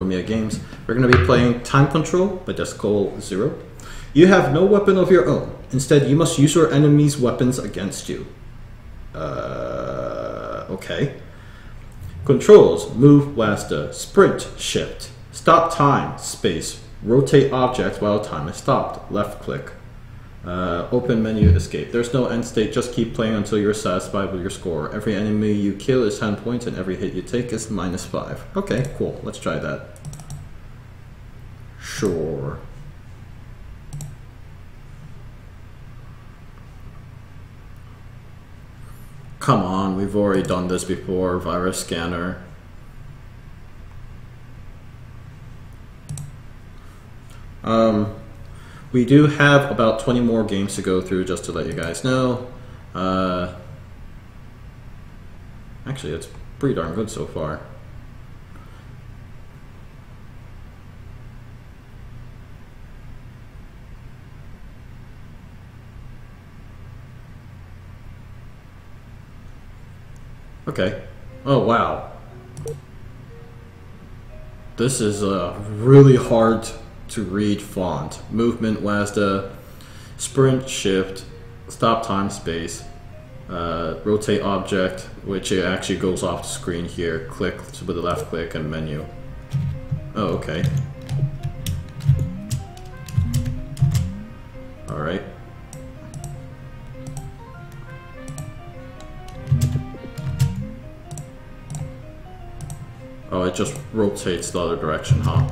Omiya games. We're going to be playing Time Control by Skull Zero. You have no weapon of your own. Instead, you must use your enemy's weapons against you. Okay. Controls: move, WASD, sprint, shift, stop time, space, rotate object while time is stopped, left click, open menu, escape. There's no end state, just keep playing until you're satisfied with your score. Every enemy you kill is 10 points and every hit you take is -5. Okay, cool, let's try that. Sure. Come on, we've already done this before, virus scanner. We do have about 20 more games to go through, just to let you guys know. Actually, it's pretty darn good so far. Okay. Oh, wow. This is a really hard to read font. Movement, WASD, sprint, shift, stop time, space, rotate object, which it actually goes off the screen here. Click with the left click and menu. Oh, okay. Alright. Oh, it just rotates the other direction, huh?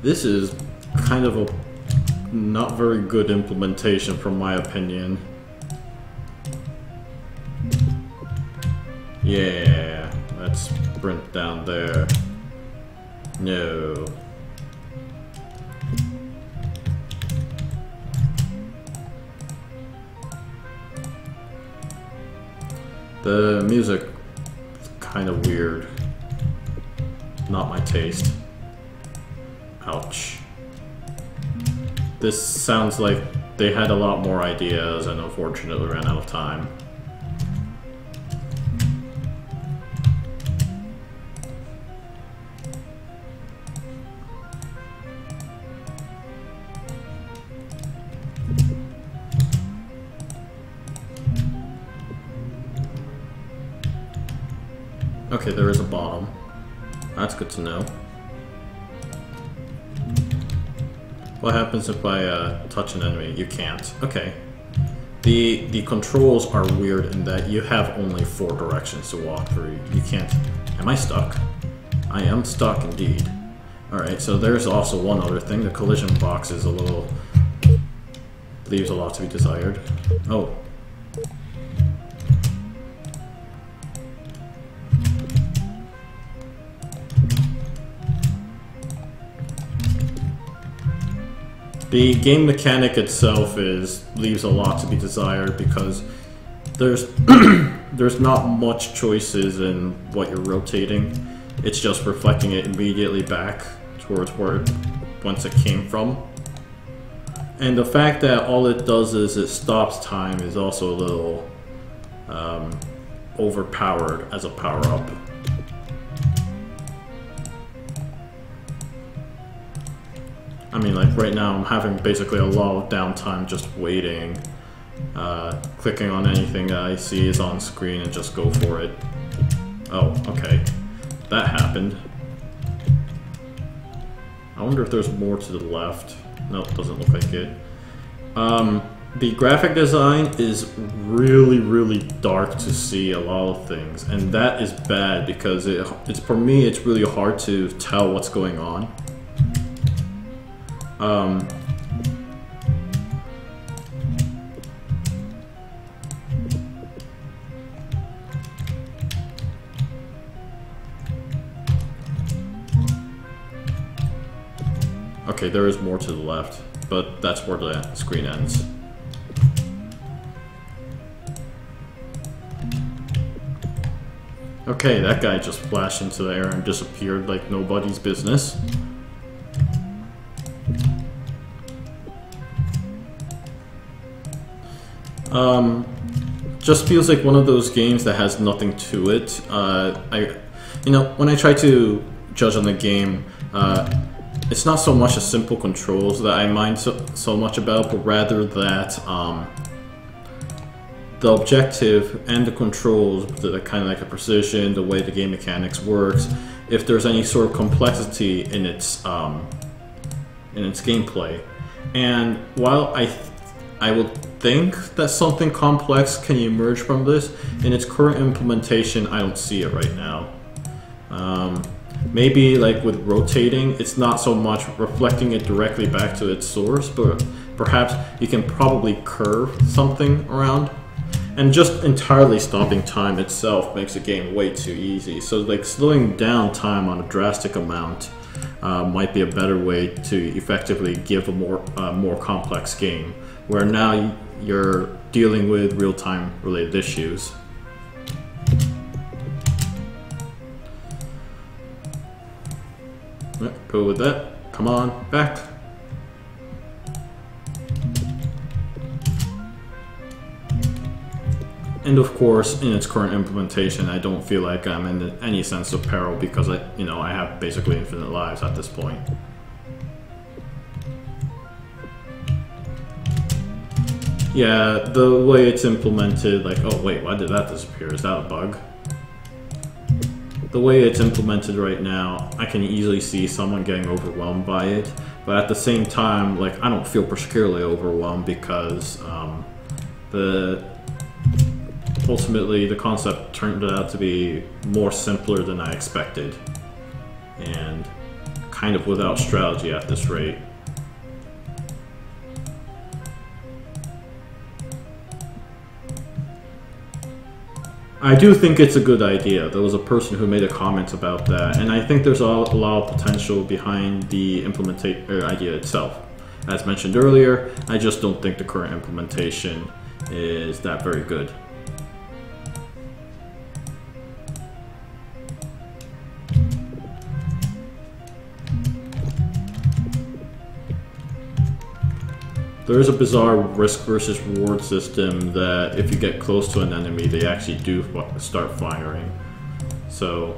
This is kind of a not very good implementation from my opinion. Yeah, let's sprint down there. No. The music is kind of weird. Not my taste. Ouch. This sounds like they had a lot more ideas and unfortunately ran out of time. Okay, there is a bottom. That's good to know. What happens if I touch an enemy? You can't. Okay. The controls are weird in that you have only 4 directions to walk through. You can't... Am I stuck? I am stuck indeed. Alright, so there's also one other thing. The collision box is a little... leaves a lot to be desired. Oh. The game mechanic itself leaves a lot to be desired because there's there's not much choices in what you're rotating. It's just reflecting it immediately back towards whence it came from. And the fact that all it does is it stops time is also a little overpowered as a power-up. I mean, like right now I'm having basically a lot of downtime just waiting, clicking on anything that I see is on screen and just go for it. Oh, okay. That happened. I wonder if there's more to the left. Nope, doesn't look like it. The graphic design is really dark to see a lot of things, and that is bad because it's for me it's really hard to tell what's going on. Okay, there is more to the left, but that's where the screen ends. Okay, that guy just flashed into the air and disappeared like nobody's business. just feels like one of those games that has nothing to it. When I try to judge on the game, it's not so much the simple controls that I mind so much about, but rather that the objective and the controls, the kind of like the precision, the way the game mechanics works, if there's any sort of complexity in its gameplay. And while I would think that something complex can emerge from this, in its current implementation, I don't see it right now. Maybe like with rotating, it's not so much reflecting it directly back to its source, but perhaps you can probably curve something around. And just entirely stopping time itself makes the game way too easy. So like slowing down time on a drastic amount might be a better way to effectively give a more complex game, where now you're dealing with real-time related issues. Go with that. Come on, back. And of course, in its current implementation, I don't feel like I'm in any sense of peril because I have basically infinite lives at this point. Yeah, the way it's implemented, like, oh wait, why did that disappear? Is that a bug? The way it's implemented right now, I can easily see someone getting overwhelmed by it, but at the same time, like, I don't feel particularly overwhelmed because ultimately the concept turned out to be more simpler than I expected, and kind of without strategy at this rate. I do think it's a good idea. There was a person who made a comment about that, and I think there's a lot of potential behind the idea itself. As mentioned earlier, I just don't think the current implementation is that very good. There is a bizarre risk versus reward system that if you get close to an enemy, they actually do start firing. So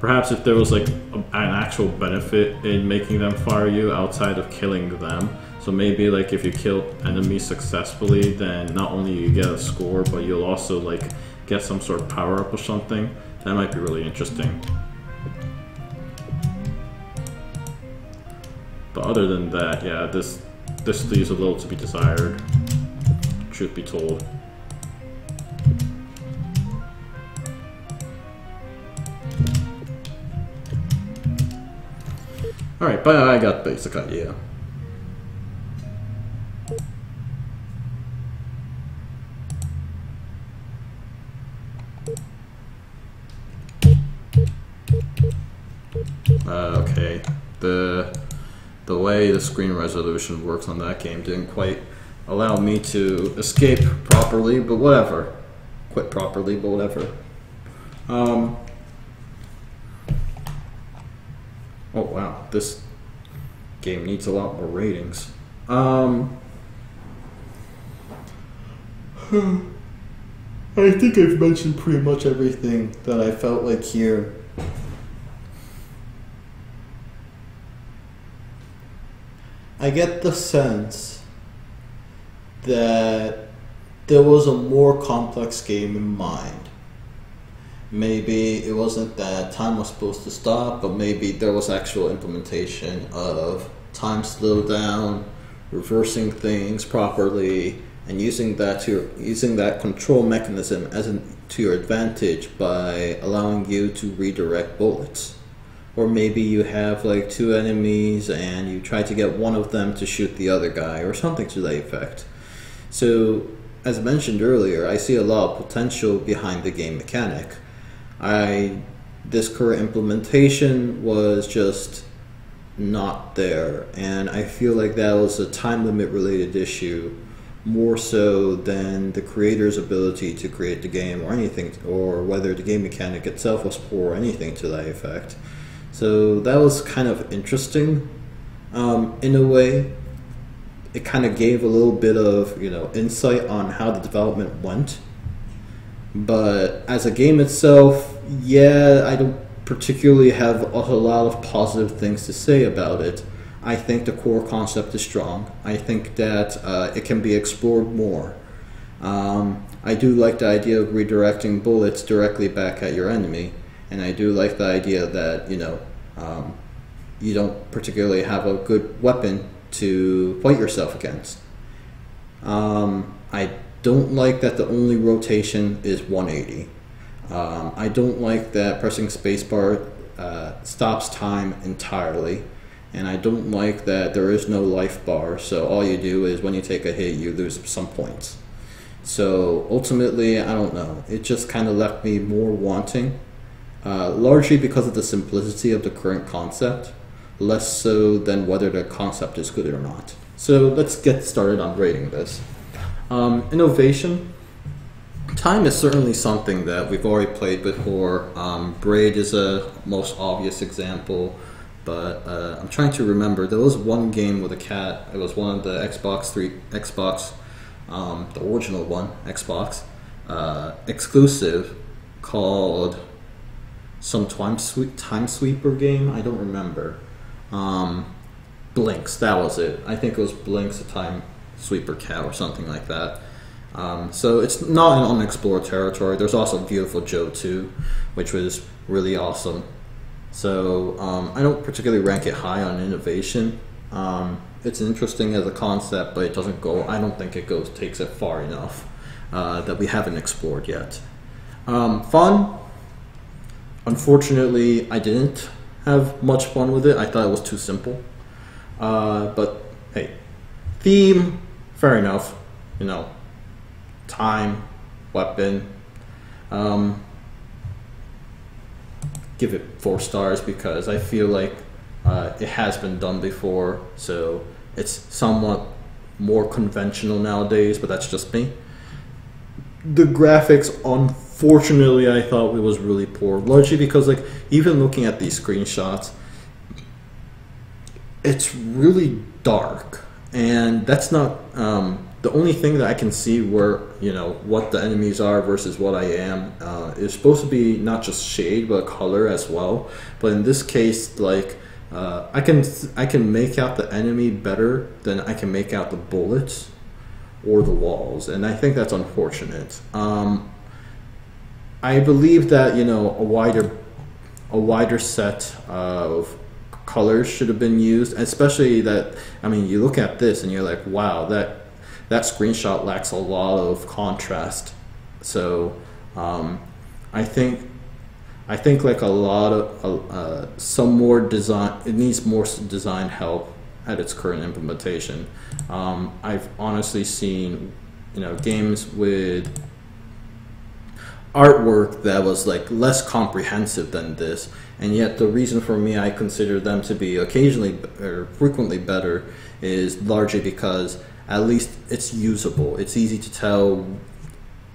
perhaps if there was like an actual benefit in making them fire you outside of killing them, so maybe like if you kill enemies successfully, then not only you get a score, but you'll also like get some sort of power up or something. That might be really interesting. But other than that, yeah, this leaves a little to be desired, truth be told. Alright, but I got the basic idea. Okay, the way the screen resolution works on that game didn't quite allow me to escape properly, but whatever. Quit properly, but whatever. Oh wow, this game needs a lot more ratings. I think I've mentioned pretty much everything that I felt like here. I get the sense that there was a more complex game in mind. Maybe it wasn't that time was supposed to stop, but maybe there was actual implementation of time slowdown, reversing things properly, and using that control mechanism to your advantage by allowing you to redirect bullets. Or maybe you have like two enemies and you try to get one of them to shoot the other guy, or something to that effect. So, as mentioned earlier, I see a lot of potential behind the game mechanic. This current implementation was just not there, and I feel like that was a time limit related issue more so than the creator's ability to create the game or anything, or whether the game mechanic itself was poor or anything to that effect. So that was kind of interesting. In a way, it kind of gave a little bit of insight on how the development went, But as a game itself, yeah, I don't particularly have a lot of positive things to say about it. I think the core concept is strong. I think that it can be explored more. I do like the idea of redirecting bullets directly back at your enemy, and I do like the idea that, you know, you don't particularly have a good weapon to fight yourself against. I don't like that the only rotation is 180. I don't like that pressing spacebar stops time entirely. And I don't like that there is no life bar, so all you do is when you take a hit, you lose some points. So ultimately, I don't know. It just kind of left me more wanting, largely because of the simplicity of the current concept, less so than whether the concept is good or not. So let's get started on rating this. Innovation. Time is certainly something that we've already played before. Braid is a most obvious example. But I'm trying to remember. There was one game with a cat. It was one of the Xbox, the original one, Xbox, exclusive, called some time sweeper game. I don't remember. Blinks, that was it. I think it was Blinks, a time sweeper cat or something like that. So it's not an unexplored territory. There's also Beautiful Joe 2, which was really awesome. So I don't particularly rank it high on innovation. It's interesting as a concept, but it doesn't go. I don't think it takes it far enough that we haven't explored yet. Fun. Unfortunately, I didn't have much fun with it. I thought it was too simple. But hey, theme, fair enough. You know, time, weapon. Give it 4 stars because I feel like it has been done before, so it's somewhat more conventional nowadays, but that's just me. The graphics, unfortunately, I thought it was really poor, largely because, like, even looking at these screenshots, it's really dark, and that's not the only thing that I can see where, you know, what the enemies are versus what I am is supposed to be not just shade but color as well. But in this case, like, I can make out the enemy better than I can make out the bullets or the walls, and I think that's unfortunate. I believe that, you know, a wider set of colors should have been used, especially that, I mean, you look at this and you're like, wow, that screenshot lacks a lot of contrast. So I think like a lot of some more design. It needs more design help at its current implementation. I've honestly seen, you know, games with artwork that was like less comprehensive than this, and yet the reason for me I consider them to be occasionally or frequently better is largely because at least it's usable. It's easy to tell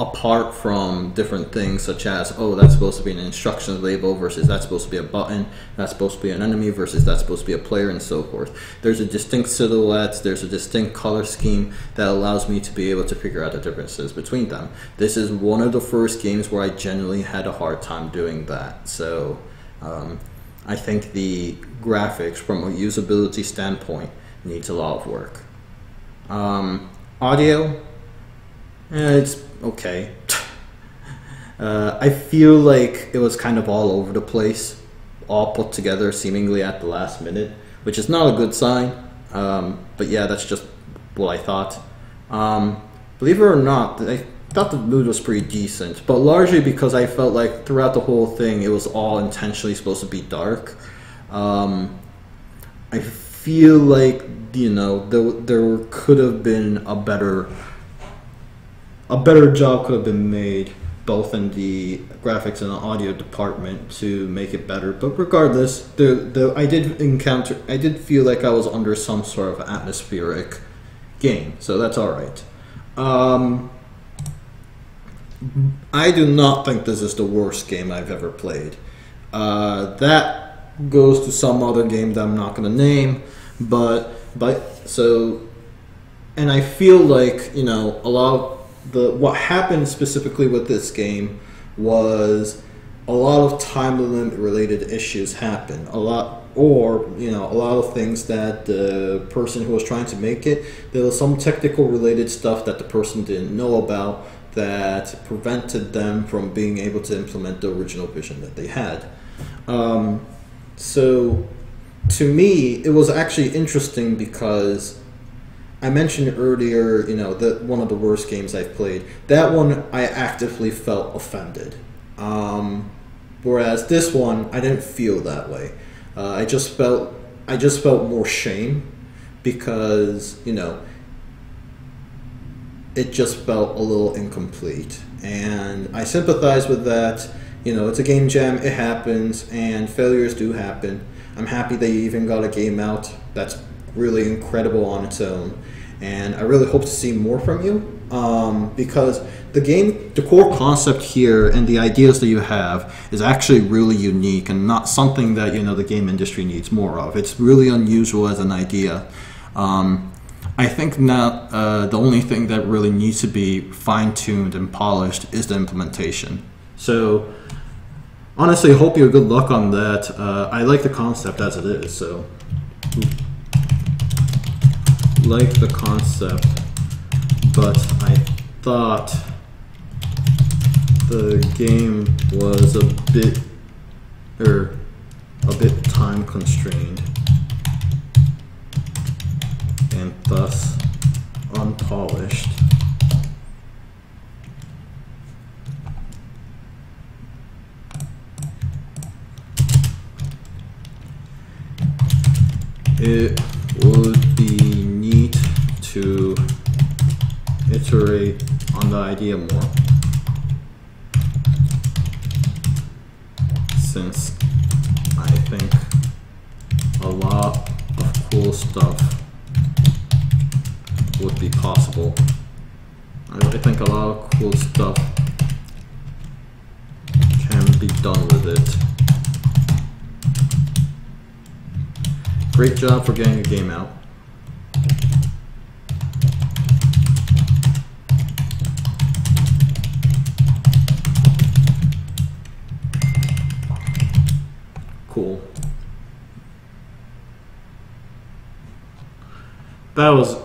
apart from different things such as, oh, that's supposed to be an instructions label versus that's supposed to be a button, that's supposed to be an enemy versus that's supposed to be a player, and so forth. There's a distinct silhouette, there's a distinct color scheme that allows me to be able to figure out the differences between them. This is one of the first games where I genuinely had a hard time doing that. So I think the graphics from a usability standpoint needs a lot of work. Audio, it's okay. I feel like it was kind of all over the place, all put together seemingly at the last minute, which is not a good sign. But yeah, that's just what I thought. Believe it or not, I thought the mood was pretty decent, but largely because I felt like throughout the whole thing it was all intentionally supposed to be dark. I feel like, you know, there could have been a better job could have been made both in the graphics and the audio department to make it better. But regardless, I did feel like I was under some sort of atmospheric game, so that's all right. I do not think this is the worst game I've ever played. That goes to some other game that I'm not going to name, and I feel like, you know, a lot of what happened specifically with this game was a lot of time limit related issues happened. A lot of things that the person who was trying to make it, there was some technical related stuff that the person didn't know about that prevented them from being able to implement the original vision that they had. So to me, it was actually interesting because I mentioned earlier, that one of the worst games I've played. That one, I actively felt offended. Whereas this one, I didn't feel that way. I just felt more shame because, it just felt a little incomplete. And I sympathize with that. It's a game jam, it happens, and failures do happen. I'm happy they even got a game out that's really incredible on its own. And I really hope to see more from you, because the core concept here and the ideas that you have is actually really unique and not something that the game industry needs more of. It's really unusual as an idea. I think now the only thing that really needs to be fine-tuned and polished is the implementation. So honestly, I hope you have good luck on that. I like the concept as it is, so like the concept, but I thought the game was a bit time constrained and thus unpolished. It would be neat to iterate on the idea more, since I think a lot of cool stuff would be possible. I think a lot of cool stuff can be done with it. Great job for getting a game out. Cool. That was,